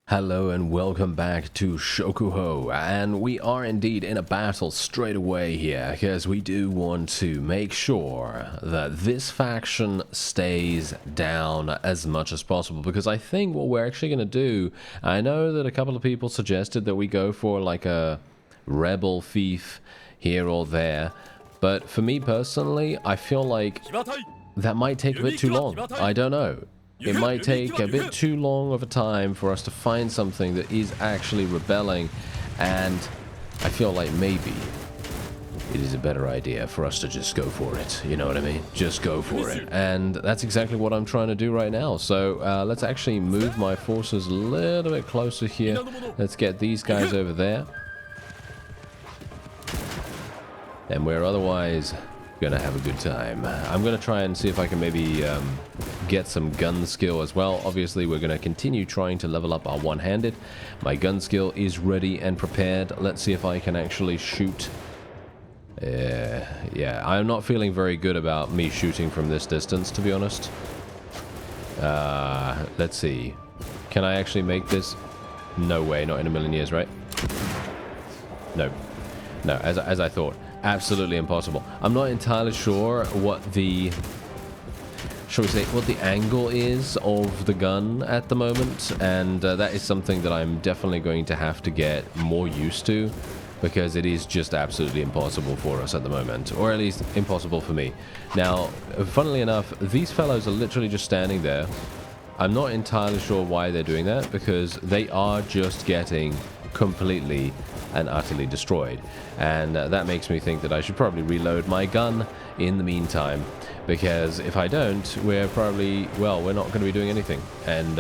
Hello and welcome back to Shokuho, and we are indeed in a battle straight away here, because we do want to make sure that this faction stays down as much as possible, because I think what we're actually going to do, I know that a couple of people suggested that we go for like a rebel fief here or there, but for me personally, I feel like that might take a bit too long. I don't know. It might take a bit too long of a time for us to find something that is actually rebelling, and I feel like maybe it is a better idea for us to just go for it. You know what I mean? Just go for it. And that's exactly what I'm trying to do right now. So let's actually move my forces a little bit closer here. Let's get these guys over there. And we're otherwise gonna have a good time. I'm gonna try and see if I can maybe get some gun skill as well. Obviously we're gonna continue trying to level up our one-handed. My gun skill is ready and prepared. Let's see if I can actually shoot. Yeah, I'm not feeling very good about me shooting from this distance, to be honest. Let's see, can I actually make this? No way, not in a million years, right? No, as I thought. Absolutely impossible. I'm not entirely sure what the, shall we say, what the angle is of the gun at the moment, and that is something that I'm definitely going to have to get more used to, because it is just absolutely impossible for us at the moment, or at least impossible for me. Now, funnily enough, these fellows are literally just standing there. I'm not entirely sure why they're doing that, because they are just getting completely and utterly destroyed, and that makes me think that I should probably reload my gun in the meantime, because if I don't, we're probably, well, we're not going to be doing anything. And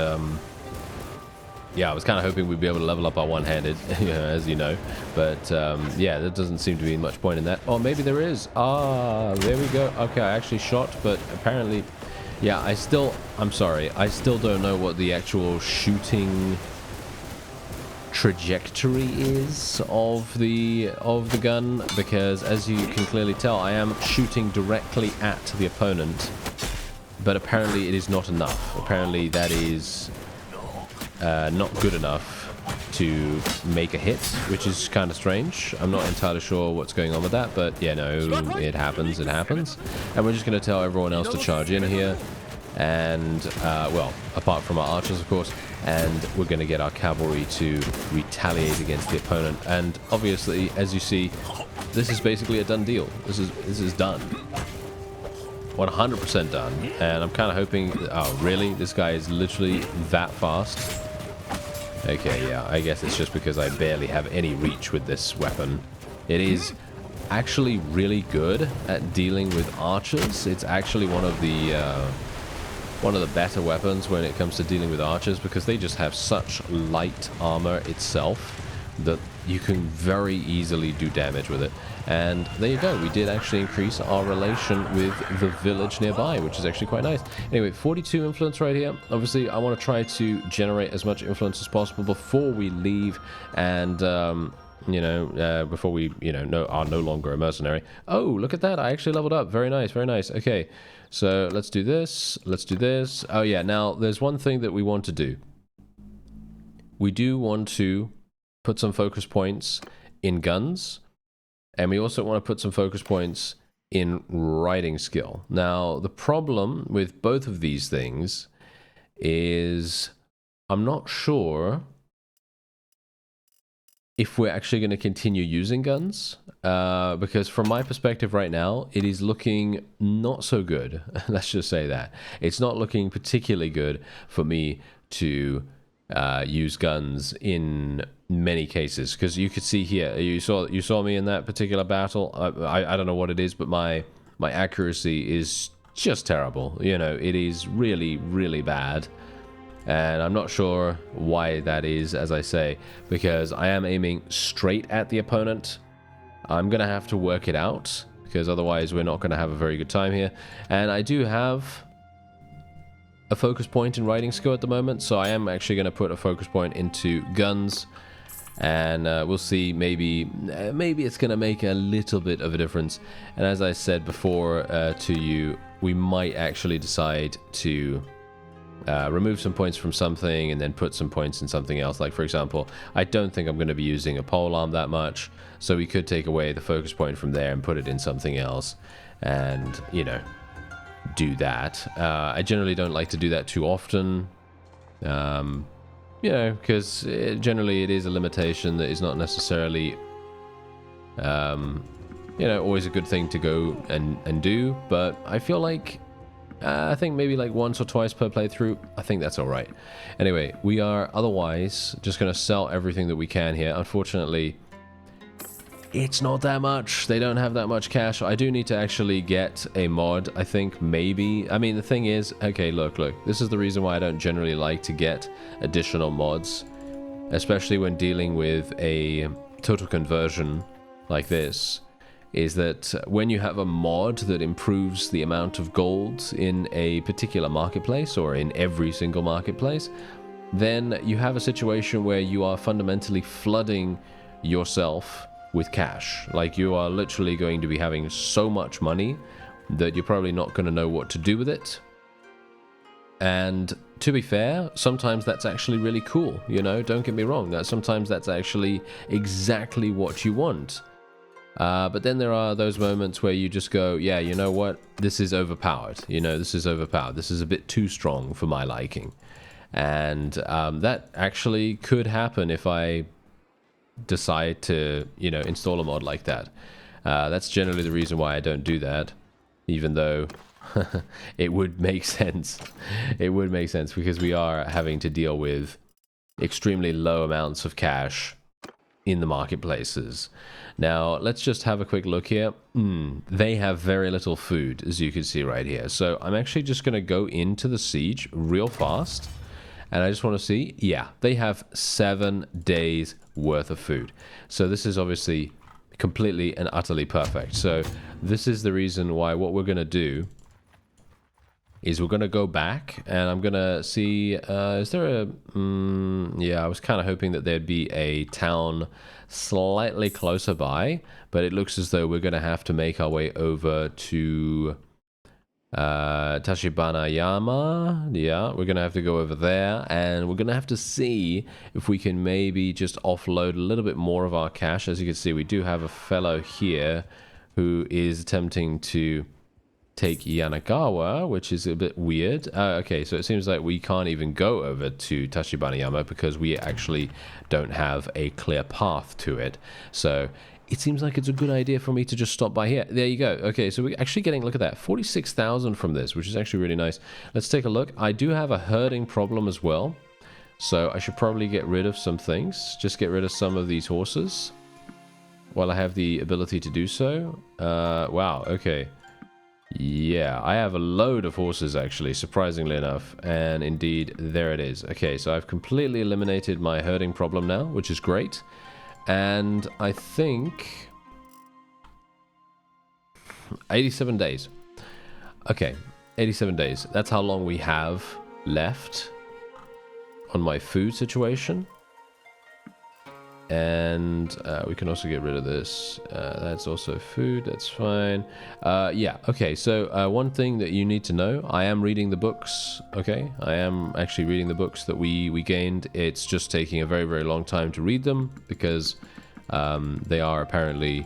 yeah, I was kind of hoping we'd be able to level up our one-handed, as you know, but yeah, there doesn't seem to be much point in that. Oh, maybe there is. There we go. Okay, I actually shot, but apparently, yeah, I'm sorry, I still don't know what the actual shooting trajectory is of the gun, because as you can clearly tell, I am shooting directly at the opponent, but apparently it is not enough. Apparently that is not good enough to make a hit, which is kind of strange. I'm not entirely sure what's going on with that, but yeah, no, it happens, and we're just going to tell everyone else to charge in here, and well, apart from our archers, of course, and we're going to get our cavalry to retaliate against the opponent. And obviously, as you see, this is basically a done deal. This is done, 100% done. And I'm kind of hoping, oh really, this guy is literally that fast? Okay, yeah, I guess it's just because I barely have any reach with this weapon. It is actually really good at dealing with archers. It's actually one of the better weapons when it comes to dealing with archers, because they just have such light armor itself that you can very easily do damage with it. And there you go, we did actually increase our relation with the village nearby, which is actually quite nice. Anyway, 42 influence right here. Obviously I want to try to generate as much influence as possible before we leave, and you know, before we, you know, are no longer a mercenary. Oh, look at that, I actually leveled up. Very nice, very nice. Okay, so let's do this, let's do this. Oh yeah, now there's one thing that we want to do. We do want to put some focus points in guns, and we also want to put some focus points in riding skill. Now, the problem with both of these things is I'm not sure if we're actually going to continue using guns, because from my perspective right now, it is looking not so good. Let's just say that. It's not looking particularly good for me to use guns in many cases, because you could see here, you saw me in that particular battle. I don't know what it is, but my accuracy is just terrible. You know, it is really, really bad. And I'm not sure why that is, as I say, because I am aiming straight at the opponent. I'm going to have to work it out, because otherwise we're not going to have a very good time here. And I do have a focus point in riding skill at the moment, so I am actually going to put a focus point into guns. And we'll see, maybe it's going to make a little bit of a difference. And as I said before to you, we might actually decide to remove some points from something and then put some points in something else. Like, for example, I don't think I'm going to be using a pole arm that much, so we could take away the focus point from there and put it in something else and, you know, do that. I generally don't like to do that too often, you know, because generally it is a limitation that is not necessarily, you know, always a good thing to go and do, but I feel like I think maybe like once or twice per playthrough, I think that's all right. Anyway, we are otherwise just going to sell everything that we can here. Unfortunately, it's not that much. They don't have that much cash. I do need to actually get a mod, I think, maybe. I mean, the thing is, okay, look. This is the reason why I don't generally like to get additional mods, especially when dealing with a total conversion like this, is that when you have a mod that improves the amount of gold in a particular marketplace or in every single marketplace, then you have a situation where you are fundamentally flooding yourself with cash. Like, you are literally going to be having so much money that you're probably not going to know what to do with it. And to be fair, sometimes that's actually really cool, you know, don't get me wrong, that sometimes that's actually exactly what you want. But then there are those moments where you just go, yeah, you know what, this is overpowered, you know, this is overpowered, this is a bit too strong for my liking. And that actually could happen if I decide to, you know, install a mod like that. That's generally the reason why I don't do that, even though it would make sense. It would make sense because we are having to deal with extremely low amounts of cash in the marketplaces. Now, let's just have a quick look here. They have very little food, as you can see right here. So I'm actually just going to go into the siege real fast. And I just want to see, yeah, they have 7 days worth of food. So this is obviously completely and utterly perfect. So this is the reason why what we're going to do is we're going to go back and I'm going to see, is there a, yeah, I was kind of hoping that there'd be a town slightly closer by, but it looks as though we're going to have to make our way over to Tashibanayama. Yeah, we're going to have to go over there and we're going to have to see if we can maybe just offload a little bit more of our cash. As you can see, we do have a fellow here who is attempting to take Yanagawa, which is a bit weird. Okay, so it seems like we can't even go over to Tashibanayama because we actually don't have a clear path to it. So it seems like it's a good idea for me to just stop by here. There you go. Okay, so we're actually getting, look at that, 46,000 from this, which is actually really nice. Let's take a look. I do have a herding problem as well, so I should probably get rid of some things. Just get rid of some of these horses while I have the ability to do so. Wow, okay. Yeah, I have a load of horses actually, surprisingly enough, and indeed, there it is. Okay, so I've completely eliminated my herding problem now, which is great. And I think 87 days. Okay, 87 days. That's how long we have left on my food situation. And we can also get rid of this. That's also food, that's fine. Yeah, okay, so one thing that you need to know, I am reading the books, okay? I am actually reading the books that we gained. It's just taking a very, very long time to read them because they are apparently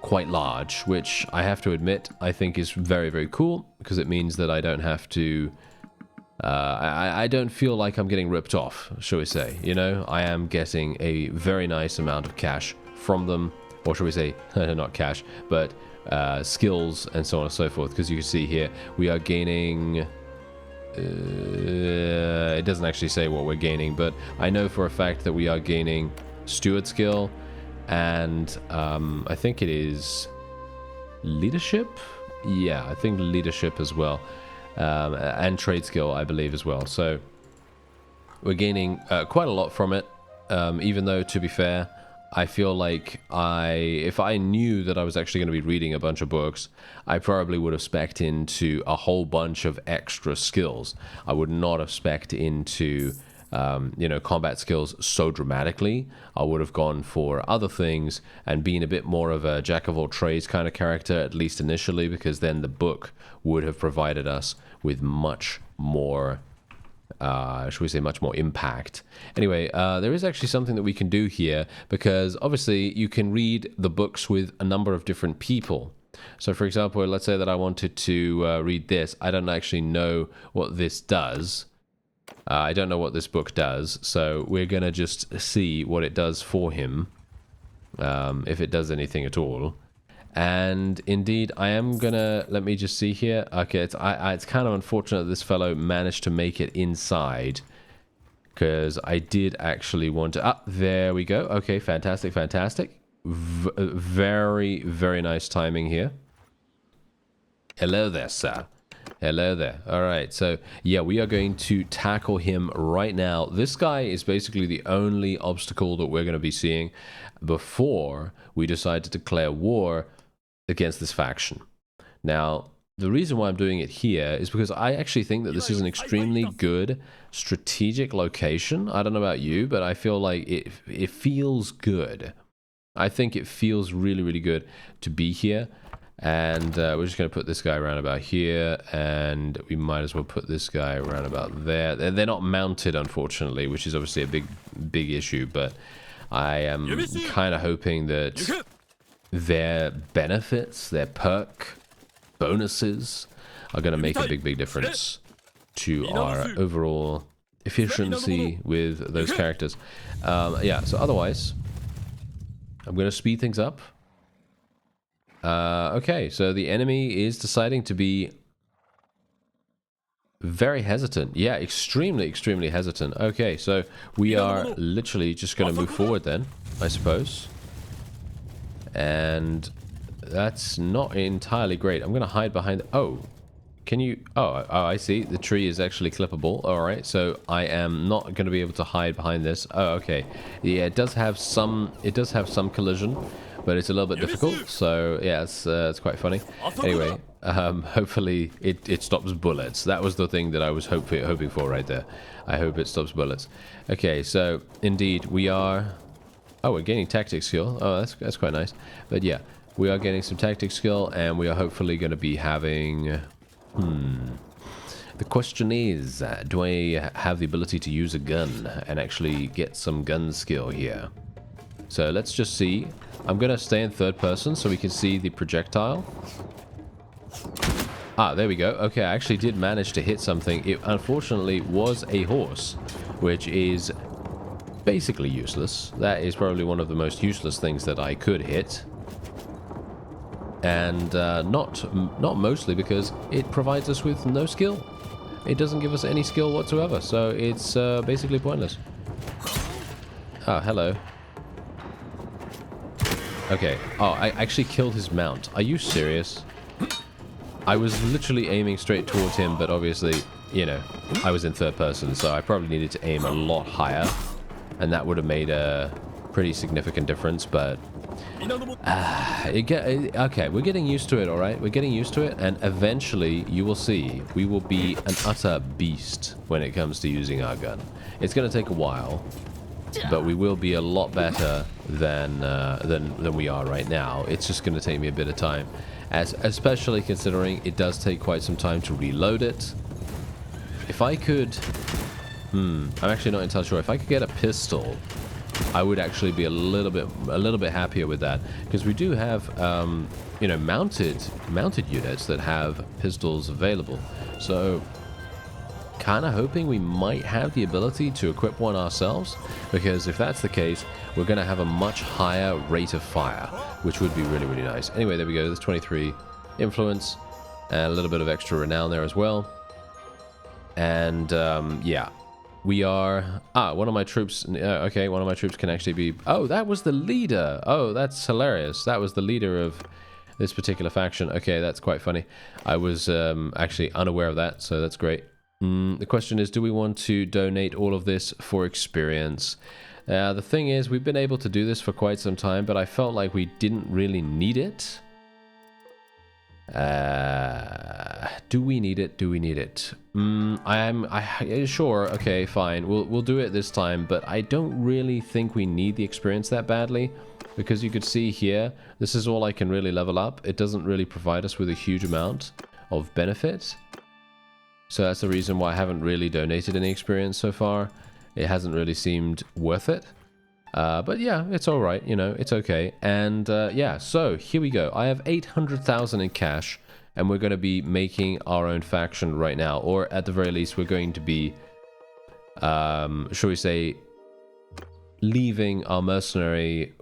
quite large, which I have to admit, I think is very, very cool because it means that I don't have to... I don't feel like I'm getting ripped off, shall we say. You know, I am getting a very nice amount of cash from them, or shall we say, not cash, but skills and so on and so forth. Because you can see here, we are gaining... it doesn't actually say what we're gaining, but I know for a fact that we are gaining steward skill, and I think it is leadership? Yeah, I think leadership as well. And trade skill, I believe, as well. So we're gaining quite a lot from it, even though, to be fair, I feel like if I knew that I was actually going to be reading a bunch of books, I probably would have spec'd into a whole bunch of extra skills. I would not have spec'd into, you know, combat skills so dramatically. I would have gone for other things and been a bit more of a jack of all trades kind of character, at least initially, because then the book would have provided us with much more should we say, much more impact. Anyway, there is actually something that we can do here, because obviously you can read the books with a number of different people. So for example, let's say that I wanted to read this. I don't actually know what this does. I don't know what this book does, so we're going to just see what it does for him, if it does anything at all. And indeed, I am going to, let me just see here. Okay, it's kind of unfortunate that this fellow managed to make it inside, because I did actually want to... Ah, there we go. Okay, fantastic, fantastic. Very, very nice timing here. Hello there, sir. Hello there. All right, so yeah, we are going to tackle him right now. This guy is basically the only obstacle that we're going to be seeing before we decide to declare war against this faction. Now, the reason why I'm doing it here is because I actually think that this is an extremely good strategic location. I don't know about you, but I feel like it feels good. I think it feels really, really good to be here. And we're just going to put this guy around about here, and we might as well put this guy around about there. They're not mounted, unfortunately, which is obviously a big issue, but I am kind of hoping that their benefits, their perk bonuses are going to make a big difference to our overall efficiency with those characters. Yeah, so otherwise, I'm going to speed things up. Okay, so the enemy is deciding to be very hesitant. Yeah, extremely hesitant. Okay, so we are literally just going to move forward then, I suppose. And that's not entirely great. I'm going to hide behind... Oh, can you... Oh, I see. The tree is actually clippable. All right, so I am not going to be able to hide behind this. Oh, okay. Yeah, it does have some collision, but it's a little bit difficult. So yeah, it's quite funny. Anyway, hopefully it stops bullets. That was the thing that I was hoping for right there. I hope it stops bullets. Okay, so indeed we are... Oh, we're gaining tactic skill. Oh, that's quite nice. But yeah, we are getting some tactic skill, and we are hopefully going to be having... The question is, do I have the ability to use a gun and actually get some gun skill here? So let's just see. I'm going to stay in third person so we can see the projectile. Ah, there we go. Okay, I actually did manage to hit something. It unfortunately was a horse, which is basically useless. That is probably one of the most useless things that I could hit. And not mostly because it provides us with no skill. It doesn't give us any skill whatsoever, so it's basically pointless. Oh, hello. Okay. Oh, I actually killed his mount. Are you serious? I was literally aiming straight towards him, but obviously, you know, I was in third person, so I probably needed to aim a lot higher, and that would have made a pretty significant difference, but... okay, we're getting used to it, alright? We're getting used to it, and eventually, you will see, we will be an utter beast when it comes to using our gun. It's going to take a while, but we will be a lot better than we are right now. It's just going to take me a bit of time, especially considering it does take quite some time to reload it. If I could... I'm actually not entirely sure. If I could get a pistol, I would actually be a little bit happier with that, because we do have you know, mounted units that have pistols available. So kind of hoping we might have the ability to equip one ourselves, because if that's the case, we're going to have a much higher rate of fire, which would be really nice. Anyway, there we go. There's 23 influence and a little bit of extra renown there as well. And yeah, we are... Ah, one of my troops... okay, one of my troops can actually be... Oh, that was the leader! Oh, that's hilarious. That was the leader of this particular faction. Okay, that's quite funny. I was actually unaware of that, so that's great. The question is, do we want to donate all of this for experience? The thing is, we've been able to do this for quite some time, but I felt like we didn't really need it. Do we need it? Do we need it? Sure, okay, fine. We'll do it this time, but I don't really think we need the experience that badly, because you could see here, this is all I can really level up. It doesn't really provide us with a huge amount of benefit. So that's the reason why I haven't really donated any experience so far. It hasn't really seemed worth it. But yeah, it's alright, you know, it's okay. And yeah, so here we go. I have 800,000 in cash, and we're going to be making our own faction right now. Or at the very least, we're going to be, shall we say, leaving our mercenary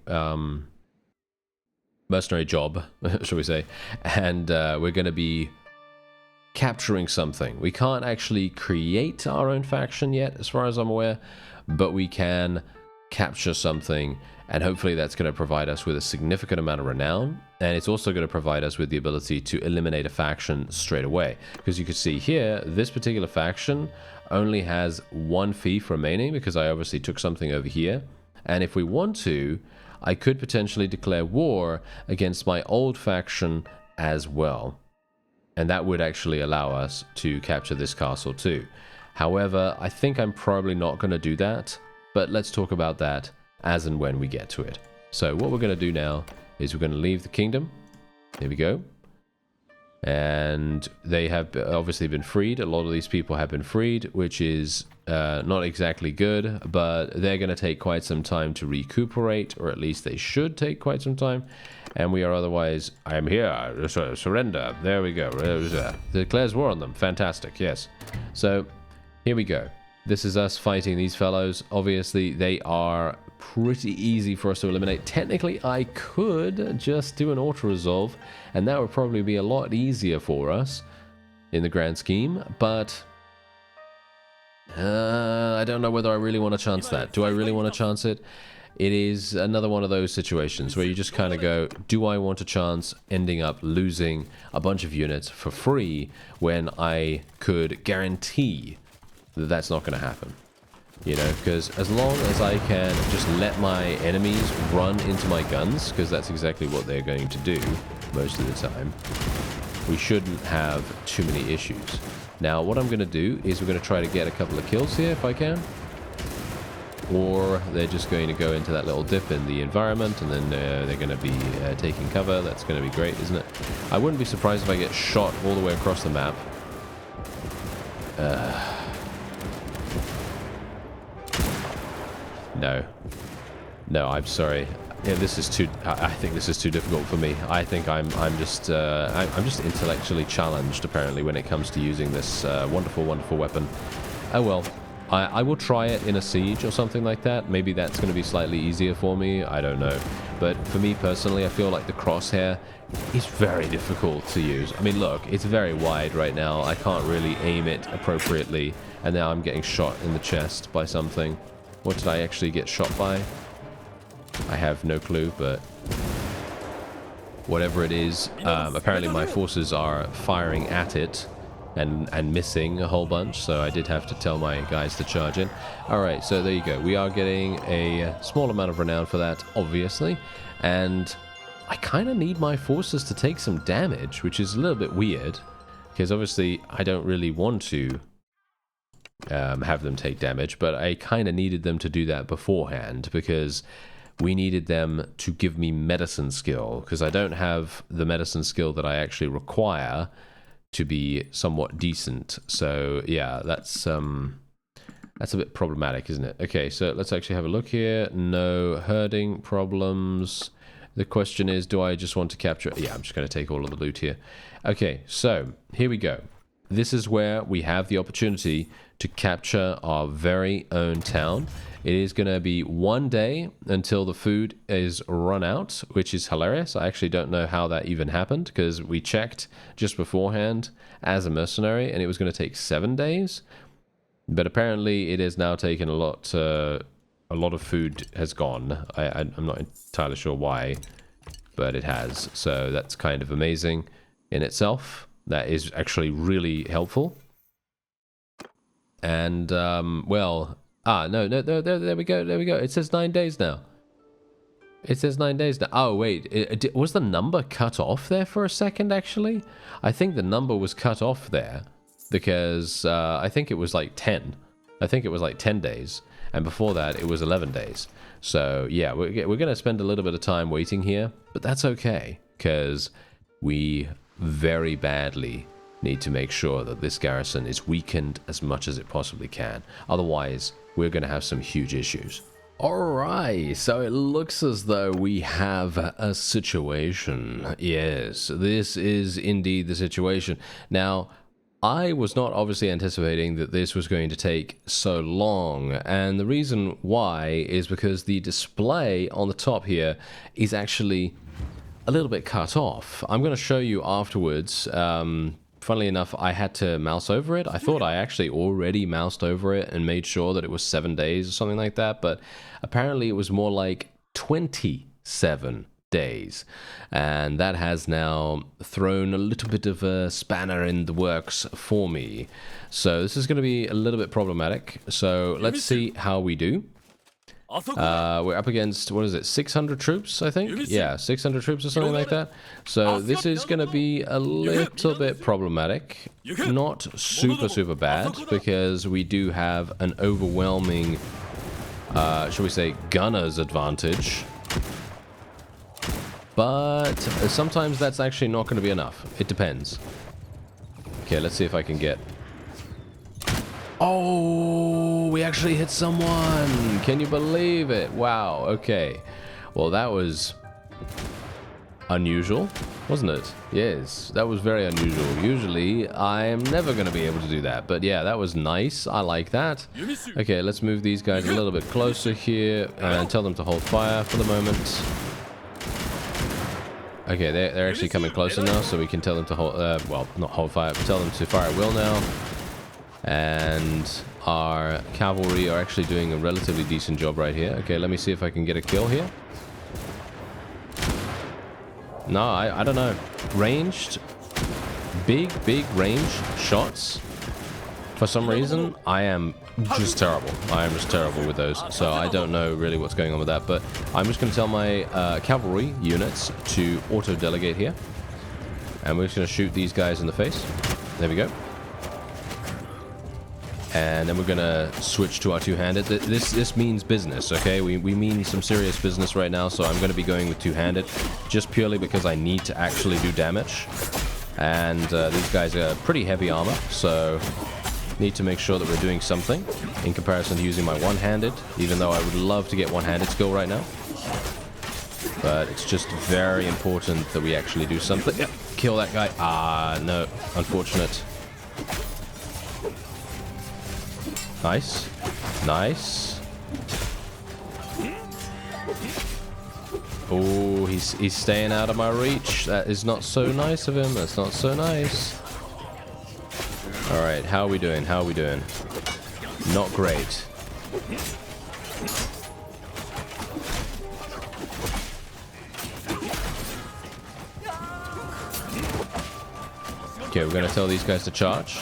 job, shall we say, and we're going to be capturing something. We can't actually create our own faction yet, as far as I'm aware, but we can capture something, and hopefully that's going to provide us with a significant amount of renown, and it's also going to provide us with the ability to eliminate a faction straight away. Because you can see here, this particular faction only has one fief remaining, because I obviously took something over here, and if we want to, I could potentially declare war against my old faction as well. And that would actually allow us to capture this castle too. However, I think I'm probably not going to do that, but let's talk about that as and when we get to it. So what we're going to do now is we're going to leave the kingdom. Here we go. And they have obviously been freed. A lot of these people have been freed, which is not exactly good, but they're going to take quite some time to recuperate, or at least they should take quite some time. And we are otherwise, I am here, surrender. There we go. Declares war on them. Fantastic, yes. So here we go. This is us fighting these fellows. Obviously, they are pretty easy for us to eliminate. Technically, I could just do an auto-resolve, and that would probably be a lot easier for us in the grand scheme, but I don't know whether I really want to chance that. Do I really want to chance it? It is another one of those situations where you just kind of go, do I want to chance ending up losing a bunch of units for free when I could guarantee that that's not going to happen? You know, because as long as I can just let my enemies run into my guns, because that's exactly what they're going to do most of the time, we shouldn't have too many issues. Now, what I'm going to do is we're going to try to get a couple of kills here if I can. Or they're just going to go into that little dip in the environment, and then they're going to be taking cover. That's going to be great, isn't it? I wouldn't be surprised if I get shot all the way across the map. No, I'm sorry. Yeah, this is too. I think this is too difficult for me. I think I'm just intellectually challenged apparently when it comes to using this wonderful weapon. Oh well. I will try it in a siege or something like that. Maybe that's going to be slightly easier for me. I don't know. But for me personally, I feel like the crosshair is very difficult to use. I mean, look, it's very wide right now. I can't really aim it appropriately. And now I'm getting shot in the chest by something. What did I actually get shot by? I have no clue, but whatever it is, apparently my forces are firing at it. And missing a whole bunch, so I did have to tell my guys to charge in. Alright, so there you go. We are getting a small amount of renown for that, obviously. And I kind of need my forces to take some damage, which is a little bit weird. Because obviously I don't really want to have them take damage, but I kind of needed them to do that beforehand, because we needed them to give me medicine skill, because I don't have the medicine skill that I actually require to be somewhat decent. So yeah, that's a bit problematic, isn't it? Okay, so let's actually have a look here. No herding problems. The question is, do I just want to capture? Yeah, I'm just going to take all of the loot here. Okay, so here we go. This is where we have the opportunity to capture our very own town. It is going to be 1 day until the food is run out, which is hilarious. I actually don't know how that even happened, because we checked just beforehand as a mercenary, and it was going to take 7 days. But apparently it has now taken a lot of food has gone. I'm not entirely sure why, but it has. So that's kind of amazing in itself. That is actually really helpful. And, well... no, there we go, It says 9 days now. It says 9 days now. Oh, wait, was the number cut off there for a second, actually? I think the number was cut off there, because I think it was like 10. I think it was like 10 days, and before that, it was 11 days. So, yeah, we're going to spend a little bit of time waiting here, but that's okay, because we very badly need to make sure that this garrison is weakened as much as it possibly can. Otherwise, we're going to have some huge issues. Alright, so it looks as though we have a situation. Yes, this is indeed the situation. Now, I was not obviously anticipating that this was going to take so long, and the reason why is because the display on the top here is actually a little bit cut off. I'm going to show you afterwards. Funnily enough, I had to mouse over it. I thought I actually already moused over it and made sure that it was 7 days or something like that, but apparently it was more like 27 days. And that has now thrown a little bit of a spanner in the works for me. So this is going to be a little bit problematic. So let's see how we do. We're up against, what is it, 600 troops, I think? Yeah, 600 troops or something like that. So this is going to be a little bit problematic. Not super bad, because we do have an overwhelming, shall we say, gunner's advantage. But sometimes that's actually not going to be enough. It depends. Okay, let's see if I can get... Oh, we actually hit someone. Can you believe it? Wow, okay. Well, that was unusual, wasn't it? Yes, that was very unusual. Usually, I am never going to be able to do that. But yeah, that was nice. I like that. Okay, let's move these guys a little bit closer here and tell them to hold fire for the moment. Okay, they're actually coming closer now, so we can tell them to hold... well, not hold fire, but tell them to fire at will now. And our cavalry are actually doing a relatively decent job right here. Okay, let me see if I can get a kill here. No, I don't know. Ranged, big range shots. For some reason, I am just terrible. I am just terrible with those. So I don't know really what's going on with that. But I'm just going to tell my cavalry units to auto-delegate here. And we're just going to shoot these guys in the face. There we go. And then we're going to switch to our two-handed. This means business, okay? We mean some serious business right now, so I'm going to be going with two-handed just purely because I need to actually do damage. And these guys are pretty heavy armor, so need to make sure that we're doing something in comparison to using my one-handed, even though I would love to get one-handed skill right now. But it's just very important that we actually do something. Yep, kill that guy. Ah, no, unfortunate. Nice. Nice. Oh, he's staying out of my reach. That is not so nice of him. That's not so nice. Alright, how are we doing? How are we doing? Not great. Okay, we're gonna tell these guys to charge.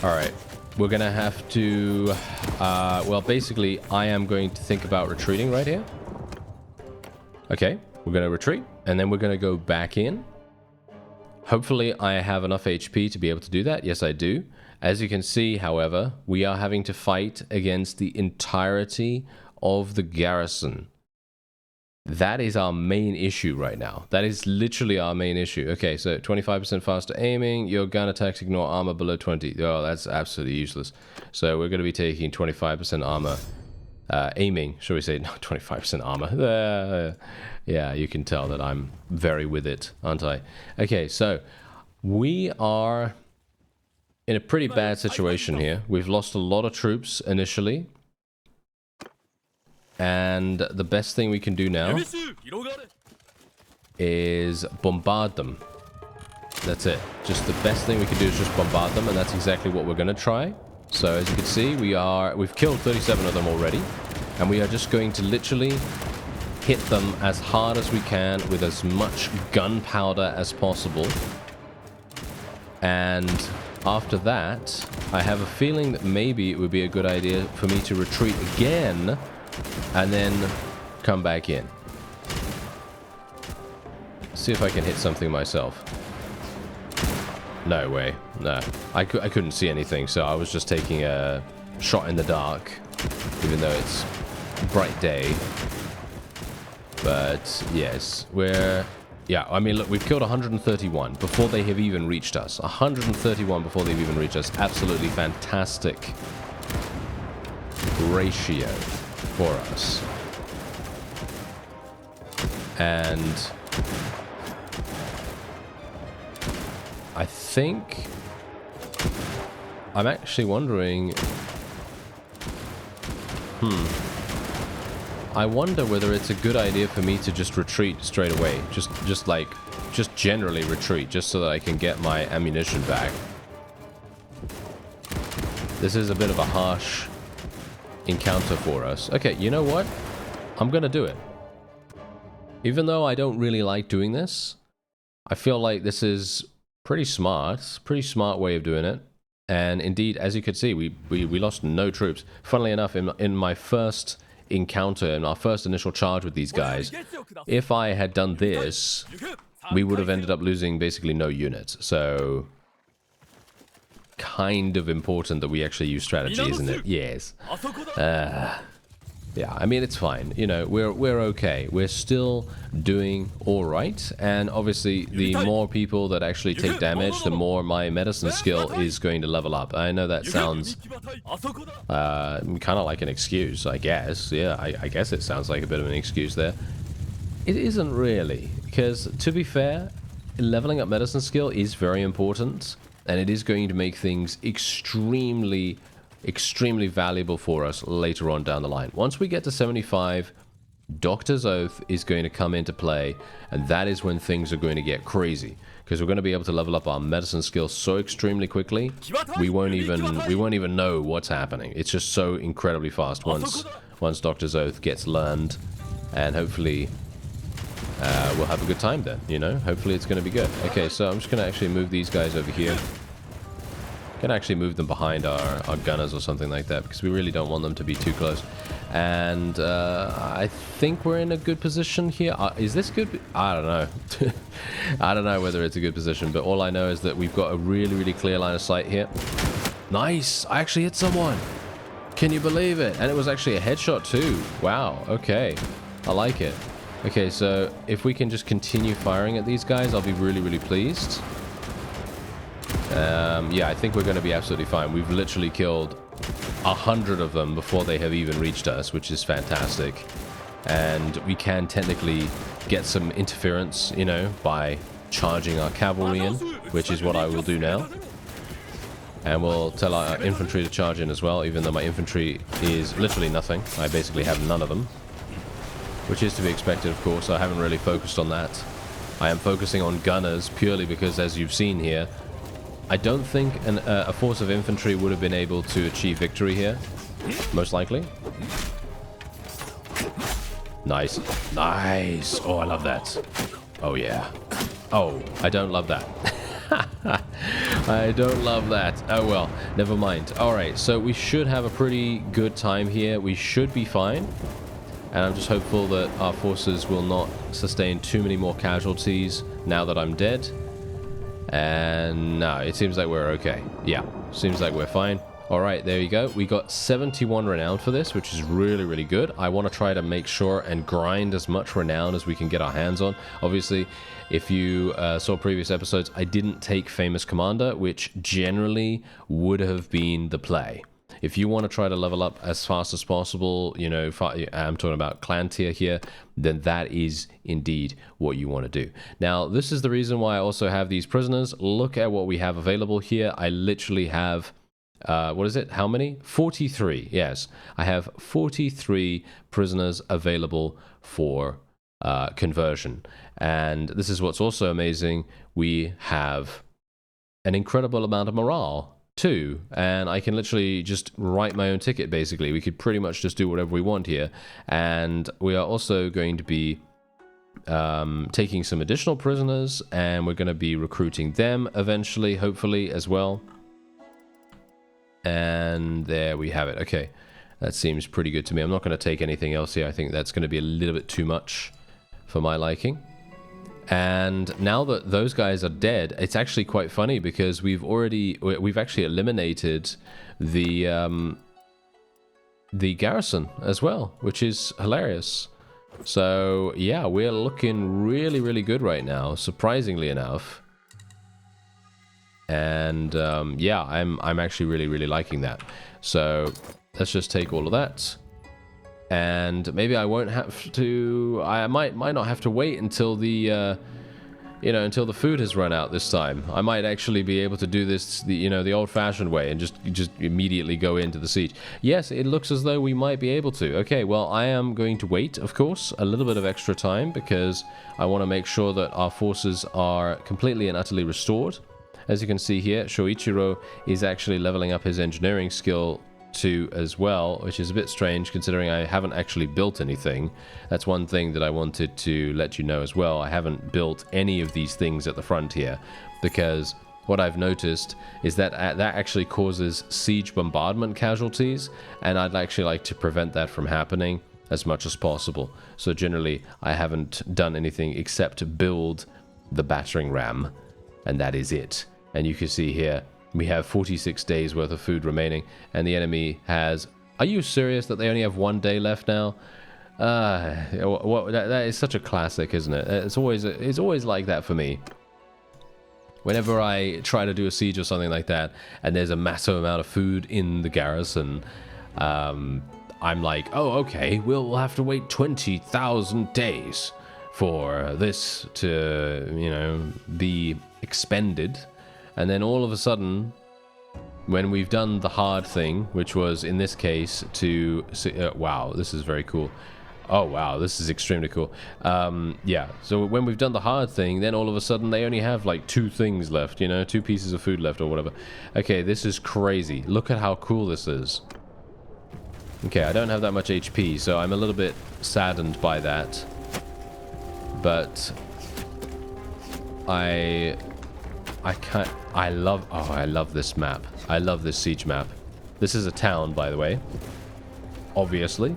Alright, we're gonna have to, well, basically, I am going to think about retreating right here. Okay, we're gonna retreat, and then we're gonna go back in. Hopefully, I have enough HP to be able to do that. Yes, I do. As you can see, however, we are having to fight against the entirety of the garrison. That is our main issue right now. That is literally our main issue. Okay, so 25% faster aiming. Your gun attacks ignore armor below 20. Oh, that's absolutely useless. So we're going to be taking 25% armor. Aiming, shall we say, no, 25% armor. Yeah, you can tell that I'm very with it, aren't I? Okay, so we are in a pretty bad situation here. We've lost a lot of troops initially. And the best thing we can do now is bombard them. That's it. Just the best thing we can do is just bombard them, and that's exactly what we're going to try. So as you can see, we've killed 37 of them already, and we are just going to literally hit them as hard as we can with as much gunpowder as possible. And after that, I have a feeling that maybe it would be a good idea for me to retreat again and then come back in. See if I can hit something myself. No way. No. I couldn't see anything, so I was just taking a shot in the dark, even though it's bright day. But, yes, we're... Yeah, I mean, look, we've killed 131 before they have even reached us. 131 before they've even reached us. Absolutely fantastic ratio for us. And I think I'm actually wondering... I wonder whether it's a good idea for me to just retreat straight away. Just generally retreat, just so that I can get my ammunition back. This is a bit of a harsh encounter for us. Okay, you know what? I'm gonna do it. Even though I don't really like doing this, I feel like this is pretty smart way of doing it. And indeed, as you could see, we lost no troops. Funnily enough, in my first encounter, in our first initial charge with these guys, if I had done this, we would have ended up losing basically no units. So, kind of important that we actually use strategy, isn't it? Yes. Yeah, I mean, it's fine. You know, we're okay. We're still doing all right. And obviously, the more people that actually take damage, the more my medicine skill is going to level up. I know that sounds kind of like an excuse, I guess. Yeah, I guess it sounds like a bit of an excuse there. It isn't really, because to be fair, leveling up medicine skill is very important, and it is going to make things extremely valuable for us later on down the line. Once we get to 75, Doctor's Oath is going to come into play, and that is when things are going to get crazy, because we're going to be able to level up our medicine skills so extremely quickly, we won't even know what's happening. It's just so incredibly fast once Doctor's Oath gets learned, and hopefully we'll have a good time then, you know? Hopefully it's going to be good. Okay, so I'm just going to actually move these guys over here. Can actually move them behind our gunners or something like that, because we really don't want them to be too close. And I think we're in a good position here. Is this good? I don't know. I don't know whether it's a good position, but all I know is that we've got a really clear line of sight here. Nice! I actually hit someone! Can you believe it? And it was actually a headshot too. Wow, okay. I like it. Okay, so if we can just continue firing at these guys, I'll be really pleased. Yeah, I think we're going to be absolutely fine. We've literally killed 100 of them before they have even reached us, which is fantastic. And we can technically get some interference, you know, by charging our cavalry in, which is what I will do now. And we'll tell our infantry to charge in as well, even though my infantry is literally nothing. I basically have none of them, which is to be expected, of course. I haven't really focused on that. I am focusing on gunners purely because, as you've seen here, I don't think a force of infantry would have been able to achieve victory here. Most likely. Nice. Nice. Oh, I love that. Oh, yeah. Oh, I don't love that. I don't love that. Oh, well. Never mind. Alright, so we should have a pretty good time here. We should be fine. And I'm just hopeful that our forces will not sustain too many more casualties now that I'm dead. And no, it seems like we're okay. Yeah, seems like we're fine. Alright, there you go. We got 71 renown for this, which is really good. I want to try to make sure and grind as much renown as we can get our hands on. Obviously, if you saw previous episodes, I didn't take Famous Commander, which generally would have been the play. If you want to try to level up as fast as possible, you know, I'm talking about clan tier here, then that is indeed what you want to do. Now, this is the reason why I also have these prisoners. Look at what we have available here. I literally have, what is it? How many? 43. Yes, I have 43 prisoners available for conversion. And this is what's also amazing. We have an incredible amount of morale too, and I can literally just write my own ticket. Basically, we could pretty much just do whatever we want here. And we are also going to be taking some additional prisoners, and we're going to be recruiting them eventually, hopefully, as well. And there we have it. Okay, that seems pretty good to me. I'm not going to take anything else here. I think that's going to be a little bit too much for my liking. And now that those guys are dead, it's actually quite funny because we've actually eliminated the garrison as well, which is hilarious. So yeah, we're looking really, really good right now, surprisingly enough. And yeah, I'm actually really, really liking that. So let's just take all of that. And maybe I won't have to, I might not have to wait until the, until the food has run out this time. I might actually be able to do this, the old-fashioned way and just immediately go into the siege. Yes, it looks as though we might be able to. Okay, well, I am going to wait, of course, a little bit of extra time because I want to make sure that our forces are completely and utterly restored. As you can see here, Shoichiro is actually leveling up his engineering skill too as well, which is a bit strange considering I haven't actually built anything. That's one thing that I wanted to let you know as well. I haven't built any of these things at the front here because what I've noticed is that that actually causes siege bombardment casualties, and I'd actually like to prevent that from happening as much as possible. So generally I haven't done anything except build the battering ram, and that is it. And you can see here we have 46 days worth of food remaining, and the enemy has... Are you serious that they only have 1 day left now? That is such a classic, isn't it? It's always like that for me. Whenever I try to do a siege or something like that, and there's a massive amount of food in the garrison, I'm like, oh, okay, we'll have to wait 20,000 days for this to, be expended. And then all of a sudden, when we've done the hard thing, which was in this case to... wow, this is very cool. Oh, wow, this is extremely cool. Yeah, so when we've done the hard thing, then all of a sudden they only have like 2 things left, 2 pieces of food left or whatever. Okay, this is crazy. Look at how cool this is. Okay, I don't have that much HP, so I'm a little bit saddened by that. But I love this map. I love this siege map. This is a town, by the way. Obviously.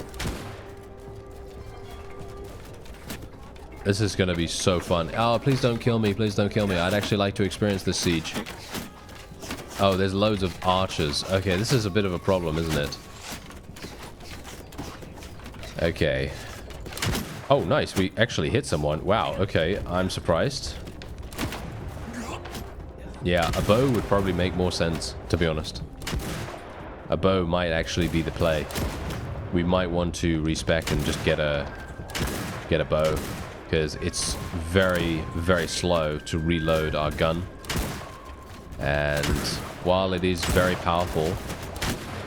This is going to be so fun. Oh, please don't kill me. Please don't kill me. I'd actually like to experience this siege. Oh, there's loads of archers. Okay, this is a bit of a problem, isn't it? Okay. Oh, nice. We actually hit someone. Wow, okay. I'm surprised. Yeah, a bow would probably make more sense, to be honest. A bow might actually be the play. We might want to respec and just get a bow, because it's very, very slow to reload our gun. And while it is very powerful,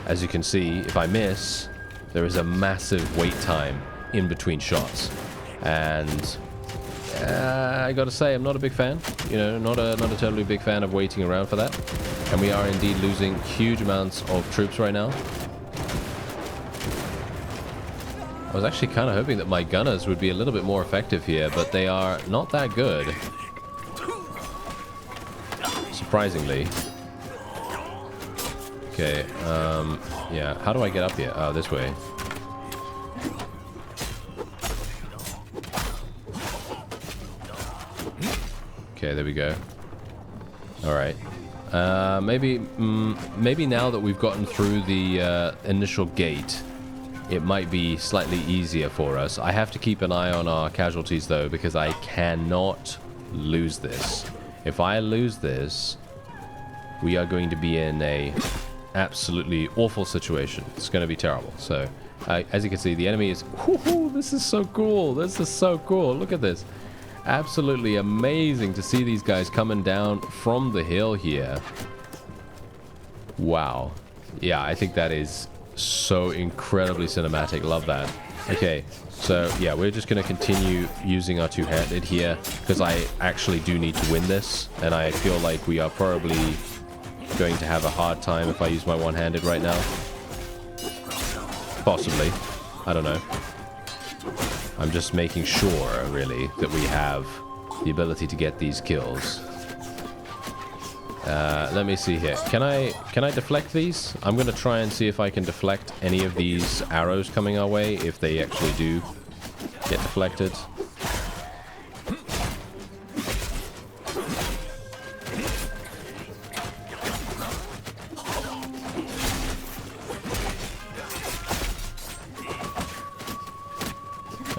as you can see, if I miss, there is a massive wait time in between shots. And I gotta say, I'm not a big fan. Not a totally big fan of waiting around for that. And we are indeed losing huge amounts of troops right now. I was actually kind of hoping that my gunners would be a little bit more effective here, but they are not that good. Surprisingly. Okay, yeah, how do I get up here? Oh, this way. Okay, there we go. Alright. Maybe now that we've gotten through the initial gate, it might be slightly easier for us. I have to keep an eye on our casualties, though, because I cannot lose this. If I lose this, we are going to be in a absolutely awful situation. It's going to be terrible. So, as you can see, the enemy is... Woohoo, this is so cool. This is so cool. Look at this. Absolutely amazing to see these guys coming down from the hill here. Wow. Yeah, I think that is so incredibly cinematic. Love that. Okay, so yeah, we're just going to continue using our two-handed here because I actually do need to win this, and I feel like we are probably going to have a hard time if I use my one-handed right now. Possibly. I don't know. I'm just making sure, really, that we have the ability to get these kills. Let me see here. Can I deflect these? I'm going to try and see if I can deflect any of these arrows coming our way, if they actually do get deflected.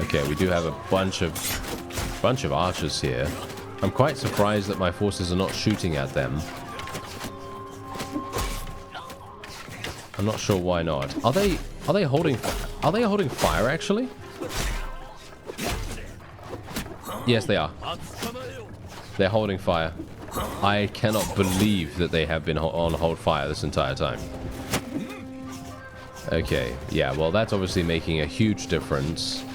Okay, we do have a bunch of archers here. I'm quite surprised that my forces are not shooting at them. I'm not sure why not. Are they holding fire actually? Yes, they are. They're holding fire. I cannot believe that they have been on hold fire this entire time. Okay, yeah, well, that's obviously making a huge difference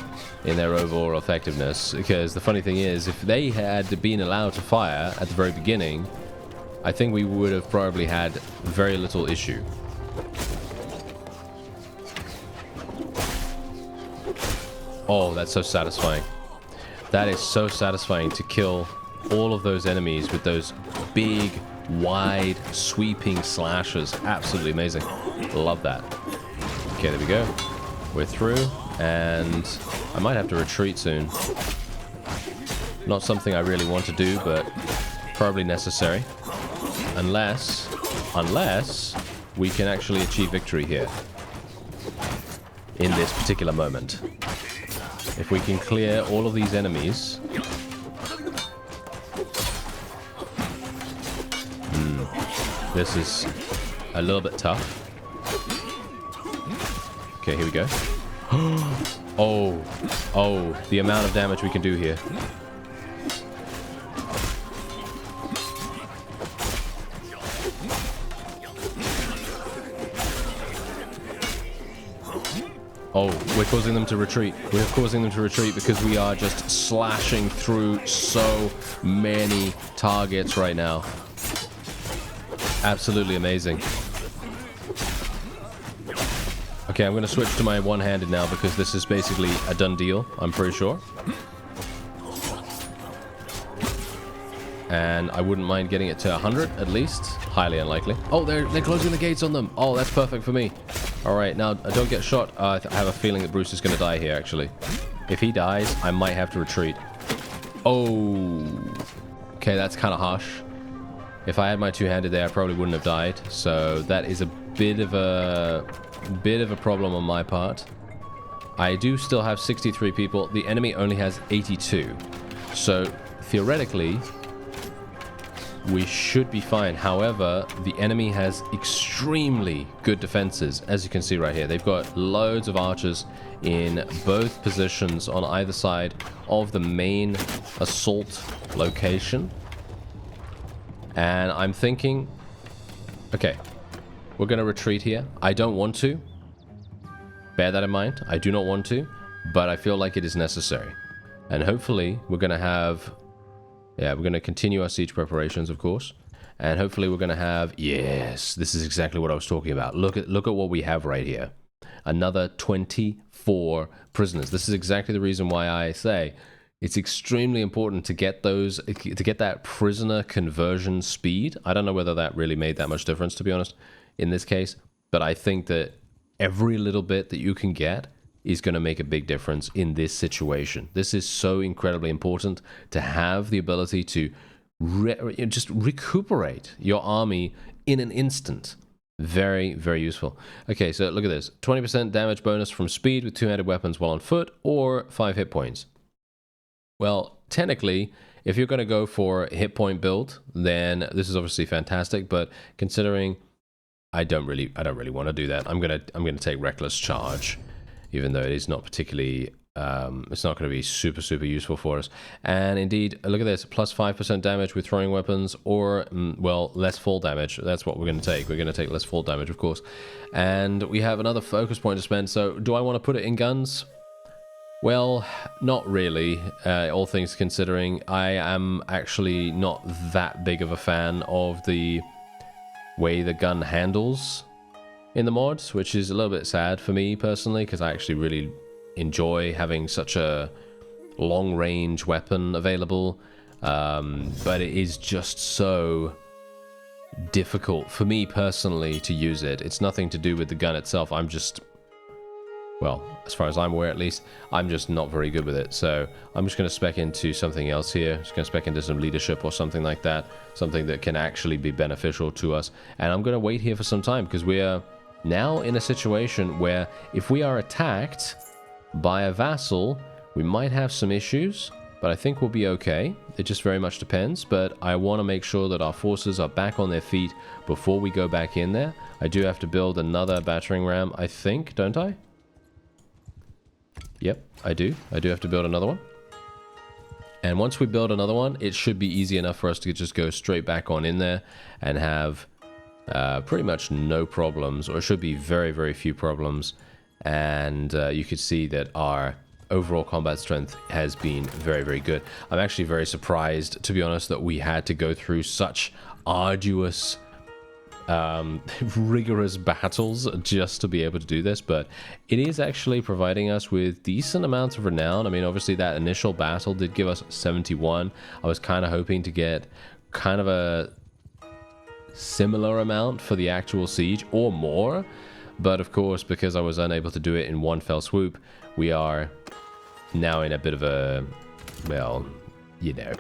in their overall effectiveness, because the funny thing is, if they had been allowed to fire at the very beginning, I think we would have probably had very little issue. Oh, that's so satisfying. That is so satisfying to kill all of those enemies with those big, wide, sweeping slashes. Absolutely amazing. Love that. Okay, there we go. We're through, and I might have to retreat soon. Not something I really want to do, but probably necessary. Unless we can actually achieve victory here. In this particular moment. If we can clear all of these enemies... This is a little bit tough. Okay, here we go. Oh, the amount of damage we can do here. Oh, we're causing them to retreat. We're causing them to retreat because we are just slashing through so many targets right now. Absolutely amazing. Okay, I'm going to switch to my one-handed now because this is basically a done deal, I'm pretty sure. And I wouldn't mind getting it to 100 at least. Highly unlikely. Oh, they're closing the gates on them. Oh, that's perfect for me. All right, now don't get shot. I have a feeling that Bruce is going to die here, actually. If he dies, I might have to retreat. Oh. Okay, that's kind of harsh. If I had my two-handed there, I probably wouldn't have died. So that is a bit of a problem on my part. I do still have 63 people. The enemy only has 82. So theoretically, we should be fine. However, the enemy has extremely good defenses, as you can see right here. They've got loads of archers in both positions on either side of the main assault location. And I'm thinking, okay, we're going to retreat here. I don't want to. Bear that in mind. I do not want to, but I feel like it is necessary. And hopefully we're going to have... Yeah, we're going to continue our siege preparations, of course. And hopefully we're going to have... Yes, this is exactly what I was talking about. Look at what we have right here. Another 24 prisoners. This is exactly the reason why I say it's extremely important to get that prisoner conversion speed. I don't know whether that really made that much difference, to be honest, in this case. But I think that every little bit that you can get is going to make a big difference in this situation. This is so incredibly important to have the ability to just recuperate your army in an instant. Very, very useful. Okay, so look at this. 20% damage bonus from speed with two-handed weapons while on foot, or 5 hit points. Well, technically, if you're going to go for a hit point build, then this is obviously fantastic, but considering I don't really want to do that. I'm going to take reckless charge, even though it is not particularly, it's not going to be super useful for us. And indeed, look at this, plus 5% damage with throwing weapons, or, well, less fall damage. That's what we're going to take. We're going to take less fall damage, of course. And we have another focus point to spend. So do I want to put it in guns? Well, not really, all things considering. I am actually not that big of a fan of the way the gun handles in the mods, which is a little bit sad for me personally, because I actually really enjoy having such a long-range weapon available, but it is just so difficult for me personally to use it. It's nothing to do with the gun itself. I'm just, well, as far as I'm aware at least, I'm just not very good with it. So I'm just going to spec into something else here. Just going to spec into some leadership or something like that, something that can actually be beneficial to us. And I'm going to wait here for some time, because we are now in a situation where if we are attacked by a vassal, We might have some issues, but I think we'll be okay. It just very much depends, but I want to make sure that our forces are back on their feet before we go back in there. I do have to build another battering ram, I think, don't I? Yep, I do. I do have to build another one. And once we build another one, it should be easy enough for us to just go straight back on in there and have pretty much no problems, or it should be very, very few problems. And you could see that our overall combat strength has been very, very good. I'm actually very surprised, to be honest, that we had to go through such arduous, rigorous battles just to be able to do this, but it is actually providing us with decent amounts of renown. I mean, obviously that initial battle did give us 71. I was kind of hoping to get kind of a similar amount for the actual siege or more, but of course, because I was unable to do it in one fell swoop, we are now in a bit of a, well, you know,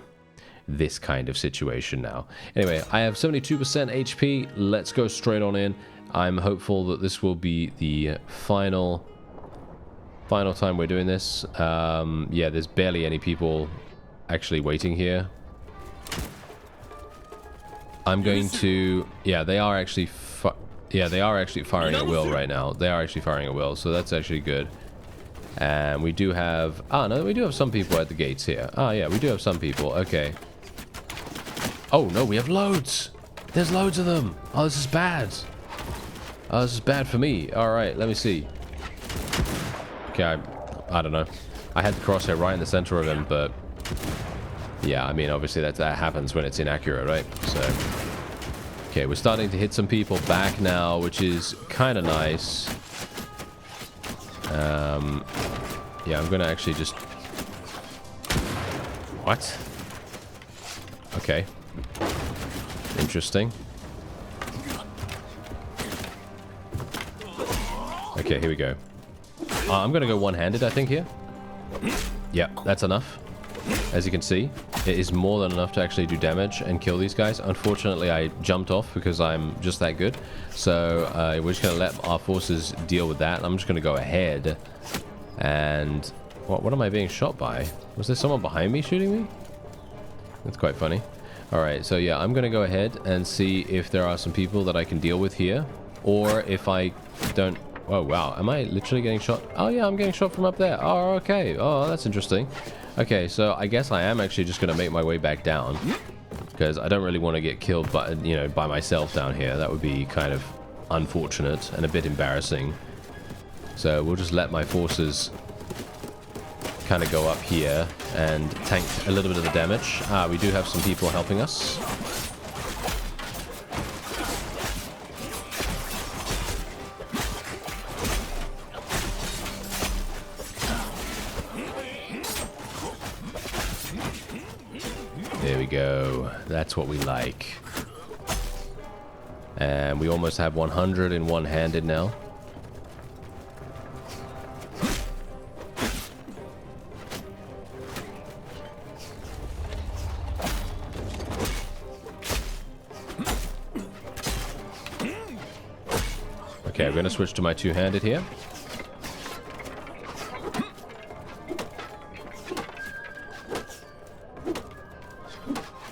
this kind of situation now. Anyway, I have 72% HP. Let's go straight on in. I'm hopeful that this will be the final time we're doing this. Yeah, there's barely any people actually waiting here. I'm going to, yeah, they are actually firing at will right now. They are actually firing at will, so that's actually good. And we do have, no, we do have some people at the gates here. Yeah, we do have some people. Okay. Oh, no, we have loads. There's loads of them. Oh, this is bad. Oh, this is bad for me. All right, let me see. Okay, I don't know. I had the crosshair right in the center of him, but yeah, I mean, obviously that happens when it's inaccurate, right? So, okay, we're starting to hit some people back now, which is kind of nice. Yeah, I'm gonna actually just... What? Okay. Interesting. Okay, here we go. I'm gonna go one-handed, I think, here. Yeah, that's enough. As you can see, it is more than enough to actually do damage and kill these guys. Unfortunately, I jumped off because I'm just that good. So we're just going to let our forces deal with that. I'm just going to go ahead. And what am I being shot by? Was there someone behind me shooting me? That's quite funny. Alright, so yeah, I'm going to go ahead and see if there are some people that I can deal with here. Or if I don't... Oh, wow. Am I literally getting shot? Oh, yeah, I'm getting shot from up there. Oh, okay. Oh, that's interesting. Okay, so I guess I am actually just going to make my way back down, because I don't really want to get killed by, you know, by myself down here. That would be kind of unfortunate and a bit embarrassing. So we'll just let my forces kind of go up here and tank a little bit of the damage. We do have some people helping us. There we go. That's what we like. And we almost have 100 in one-handed now. Okay, I'm going to switch to my two-handed here.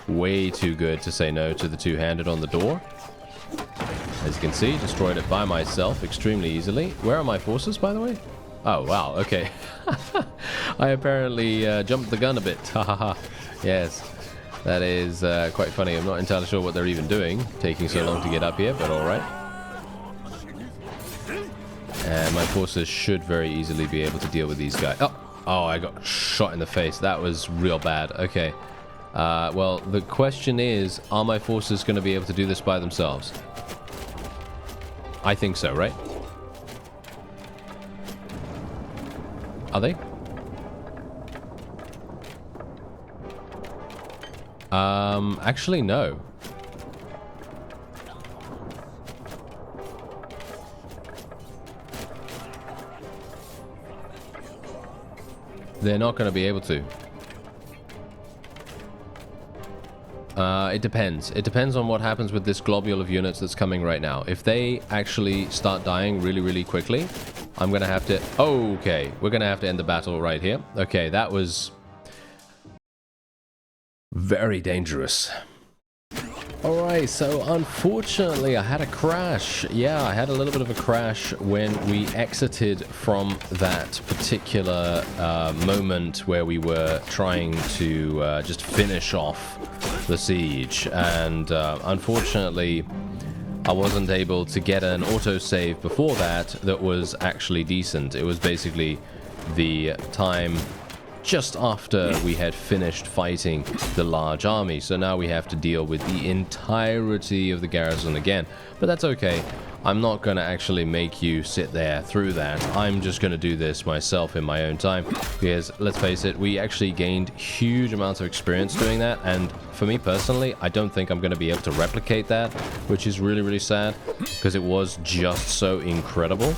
Way too good to say no to the two-handed on the door. As you can see, destroyed it by myself extremely easily. Where are my forces, by the way? Oh, wow, okay. I apparently jumped the gun a bit. Hahaha. Yes, that is quite funny. I'm not entirely sure what they're even doing, taking so long to get up here, but alright. And my forces should very easily be able to deal with these guys. Oh, I got shot in the face. That was real bad. Okay. Well, the question is, are my forces going to be able to do this by themselves? I think so, right? Are they? Actually, no. They're not going to be able to. It depends. It depends on what happens with this globule of units that's coming right now. If they actually start dying really, really quickly, I'm going to have to... Okay, we're going to have to end the battle right here. Okay, that was very dangerous. Alright, so unfortunately I had a crash. Yeah, I had a little bit of a crash when we exited from that particular moment where we were trying to just finish off the siege. And unfortunately, I wasn't able to get an autosave before that was actually decent. It was basically the time just after we had finished fighting the large army. So now we have to deal with the entirety of the garrison again. But that's okay. I'm not going to actually make you sit there through that. I'm just going to do this myself in my own time. Because, let's face it, we actually gained huge amounts of experience doing that. And for me personally, I don't think I'm going to be able to replicate that, which is really, really sad. Because it was just so incredible.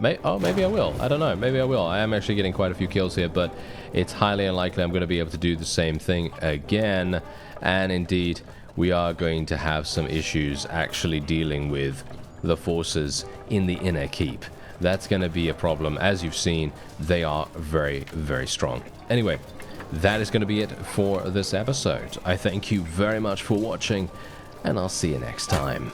Maybe I will. I don't know. Maybe I will. I am actually getting quite a few kills here, but it's highly unlikely I'm going to be able to do the same thing again. And indeed, we are going to have some issues actually dealing with the forces in the inner keep. That's going to be a problem. As you've seen, they are very, very strong. Anyway, that is going to be it for this episode. I thank you very much for watching, and I'll see you next time.